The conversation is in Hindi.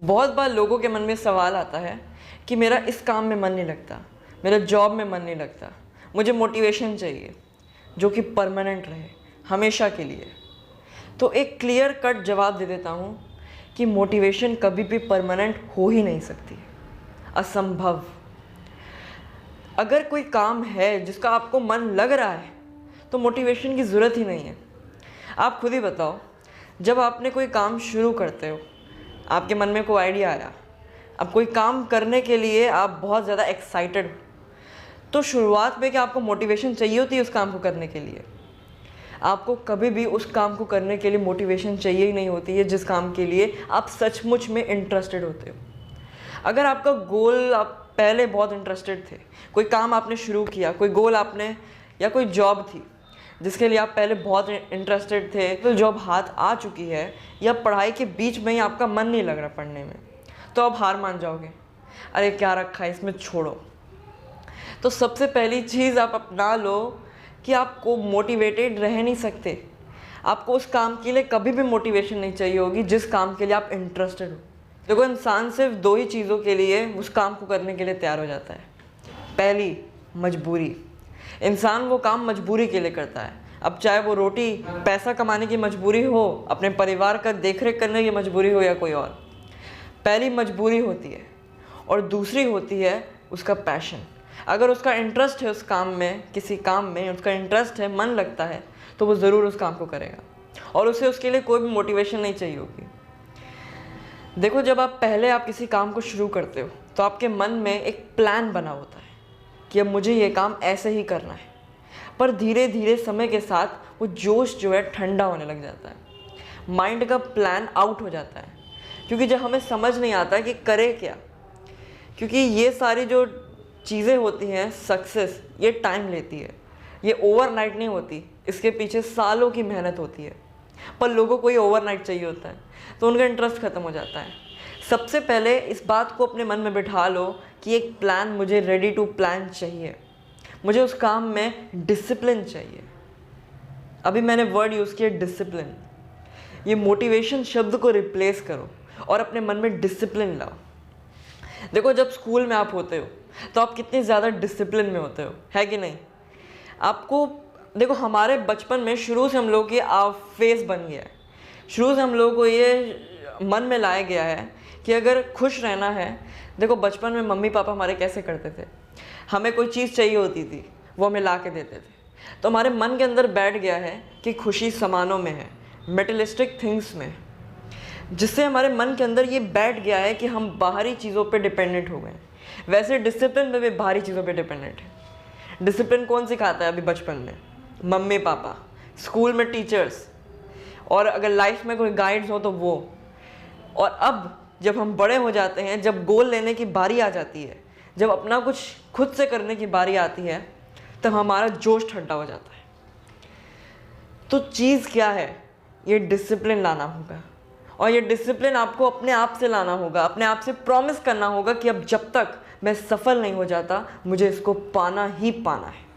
बहुत बार लोगों के मन में सवाल आता है कि मेरा इस काम में मन नहीं लगता, मेरा जॉब में मन नहीं लगता, मुझे मोटिवेशन चाहिए जो कि परमानेंट रहे, हमेशा के लिए। तो एक क्लियर कट जवाब दे देता हूँ कि मोटिवेशन कभी भी परमानेंट हो ही नहीं सकती, असंभव। अगर कोई काम है जिसका आपको मन लग रहा है तो मोटिवेशन की ज़रूरत ही नहीं है। आप खुद ही बताओ, जब आपने कोई काम शुरू करते हो, आपके मन में कोई आइडिया आया, अब कोई काम करने के लिए आप बहुत ज़्यादा एक्साइटेड हो, तो शुरुआत में क्या आपको मोटिवेशन चाहिए होती है उस काम को करने के लिए? आपको कभी भी उस काम को करने के लिए मोटिवेशन चाहिए ही नहीं होती है जिस काम के लिए आप सचमुच में इंटरेस्टेड होते हो। अगर आपका गोल, आप पहले बहुत इंटरेस्टेड थे, कोई काम आपने शुरू किया, कोई गोल आपने, या कोई जॉब थी जिसके लिए आप पहले बहुत इंटरेस्टेड थे, तो जॉब हाथ आ चुकी है या पढ़ाई के बीच में ही आपका मन नहीं लग रहा पढ़ने में, तो आप हार मान जाओगे, अरे क्या रखा है इसमें, छोड़ो। तो सबसे पहली चीज़ आप अपना लो कि आपको मोटिवेटेड रह नहीं सकते। आपको उस काम के लिए कभी भी मोटिवेशन नहीं चाहिए होगी जिस काम के लिए आप इंटरेस्टेड हो। देखो, इंसान सिर्फ दो ही चीज़ों के लिए उस काम को करने के लिए तैयार हो जाता है। पहली, मजबूरी। इंसान वो काम मजबूरी के लिए करता है, अब चाहे वो रोटी पैसा कमाने की मजबूरी हो, अपने परिवार का देखरेख करने की मजबूरी हो, या कोई और। पहली मजबूरी होती है, और दूसरी होती है उसका पैशन। अगर उसका इंटरेस्ट है उस काम में, किसी काम में उसका इंटरेस्ट है, मन लगता है, तो वो ज़रूर उस काम को करेगा और उसे उसके लिए कोई भी मोटिवेशन नहीं चाहिए होगी। देखो, जब आप किसी काम को शुरू करते हो तो आपके मन में एक प्लान बना होता है कि अब मुझे ये काम ऐसे ही करना है, पर धीरे धीरे समय के साथ वो जोश जो है ठंडा होने लग जाता है, माइंड का प्लान आउट हो जाता है, क्योंकि जब हमें समझ नहीं आता कि करे क्या। क्योंकि ये सारी जो चीज़ें होती हैं, सक्सेस, ये टाइम लेती है, ये ओवरनाइट नहीं होती, इसके पीछे सालों की मेहनत होती है। पर लोगों को ये ओवरनाइट चाहिए होता है, तो उनका इंटरेस्ट ख़त्म हो जाता है। सबसे पहले इस बात को अपने मन में बिठा लो कि एक प्लान, मुझे रेडी टू प्लान चाहिए, मुझे उस काम में डिसिप्लिन चाहिए। अभी मैंने वर्ड यूज़ किया डिसिप्लिन। ये मोटिवेशन शब्द को रिप्लेस करो और अपने मन में डिसिप्लिन लाओ। देखो, जब स्कूल में आप होते हो तो आप कितनी ज़्यादा डिसिप्लिन में होते हो, है कि नहीं? आपको देखो, हमारे बचपन में शुरू से हम लोग की फेस बन गया है, शुरू से हम लोगों को ये मन में लाया गया है कि अगर खुश रहना है, देखो बचपन में मम्मी पापा हमारे कैसे करते थे, हमें कोई चीज़ चाहिए होती थी, वो हमें ला के देते थे, तो हमारे मन के अंदर बैठ गया है कि खुशी सामानों में है, मेटेरियलिस्टिक थिंग्स में, जिससे हमारे मन के अंदर ये बैठ गया है कि हम बाहरी चीज़ों पे डिपेंडेंट हो गए। वैसे डिसिप्लिन में भी बाहरी चीज़ों पे डिपेंडेंट है। डिसिप्लिन कौन सिखाता है अभी बचपन में? मम्मी पापा, स्कूल में टीचर्स, और अगर लाइफ में कोई गाइड्स हो तो वो। और अब जब हम बड़े हो जाते हैं, जब गोल लेने की बारी आ जाती है, जब अपना कुछ खुद से करने की बारी आती है, तब हमारा जोश ठंडा हो जाता है। तो चीज़ क्या है? ये डिसिप्लिन लाना होगा, और ये डिसिप्लिन आपको अपने आप से लाना होगा, अपने आप से प्रॉमिस करना होगा कि अब जब तक मैं सफल नहीं हो जाता, मुझे इसको पाना ही पाना है।